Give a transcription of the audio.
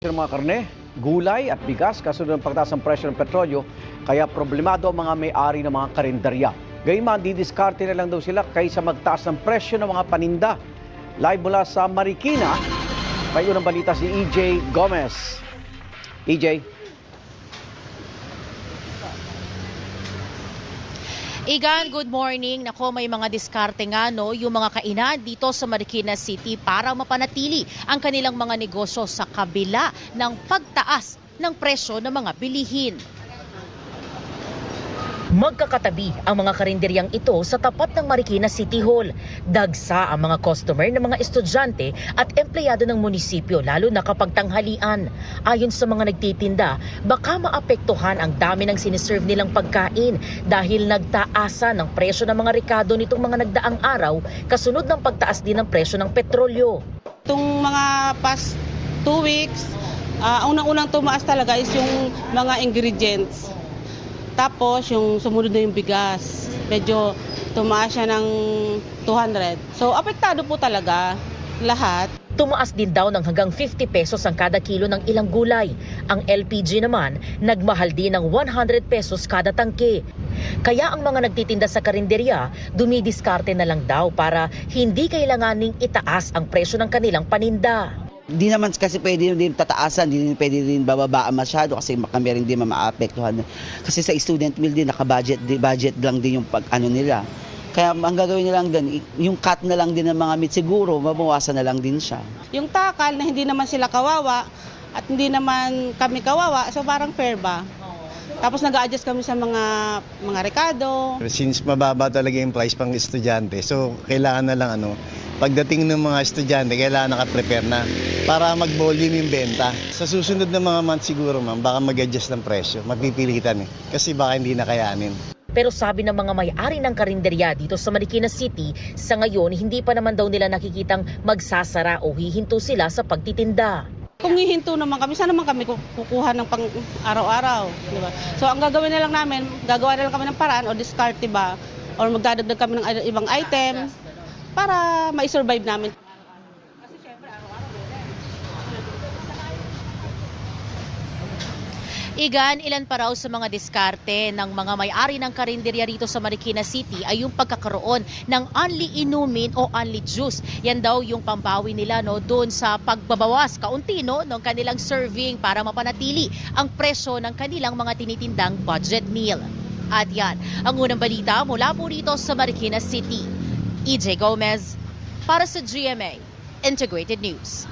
ng mga karne, gulay at bigas kasunod ng pagtaas ng presyo ng petrolyo, kaya problemado ang mga may-ari ng mga karinderya. Gayunman, didiskarte na lang daw sila kaysa magtaas ng presyo ng mga paninda. Live mula sa Marikina, may unang balita si EJ Gomez. EJ. Igan, good morning. Nako, may mga diskarte nga yung mga kainan dito sa Marikina City para mapanatili ang kanilang mga negosyo sa kabila ng pagtaas ng presyo ng mga bilihin. Magkakatabi ang mga karinderyang ito sa tapat ng Marikina City Hall. Dagsa ang mga customer ng mga estudyante at empleyado ng munisipyo lalo na kapag tanghalian. Ayon sa mga nagtitinda, baka maapektuhan ang dami ng siniserve nilang pagkain dahil nagtaasa ng presyo ng mga rekado nitong mga nagdaang araw kasunod ng pagtaas din ng presyo ng petrolyo. Itong mga past 2 weeks, ang unang-unang tumaas talaga is yung mga ingredients. Tapos yung sumunod na yung bigas, medyo tumaas siya ng 200. So apektado po talaga lahat. Tumaas din daw ng hanggang 50 pesos ang kada kilo ng ilang gulay. Ang LPG naman, nagmahal din ng 100 pesos kada tangke. Kaya ang mga nagtitinda sa karinderya, dumidiskarte na lang daw para hindi kailanganing itaas ang presyo ng kanilang paninda. Di naman kasi pwede din tataasan, di pwede din bababaan masyado kasi kami rin din maapektuhan. Kasi sa student meal din, budget lang din yung pag-ano nila. Kaya ang gagawin nila lang din, yung cut na lang din ng mga meat siguro, mabawasan na lang din siya. Yung takal na hindi naman sila kawawa at hindi naman kami kawawa, so parang fair ba? Tapos nag-a-adjust kami sa mga rekado. Since mababa talaga yung price pang estudyante, so kailangan na lang pagdating ng mga estudyante, kailangan naka-prepare na para mag-volume yung benta. Sa susunod na mga month siguro ma'am, baka mag-adjust ng presyo, mapipilitan kasi baka hindi na kayanin. Pero sabi ng mga may-ari ng karinderya dito sa Marikina City, sa ngayon hindi pa naman daw nila nakikitang magsasara o hihinto sila sa pagtitinda. Kung hihinto naman kami, saan naman kami kukuha ng pang araw-araw, di ba? So ang gagawin na lang namin, gagawa na lang kami ng paraan o discard, ba? Or magdadagdag kami ng ibang item para ma-survive namin. Igan, ilan pa raw sa mga diskarte ng mga may-ari ng karinderya rito sa Marikina City ay yung pagkakaroon ng only inumin o only juice. Yan daw yung pambawi nila doon sa pagbabawas kaunti ng kanilang serving para mapanatili ang presyo ng kanilang mga tinitindang budget meal. At yan, ang unang balita mula po rito sa Marikina City. EJ Gomez para sa GMA Integrated News.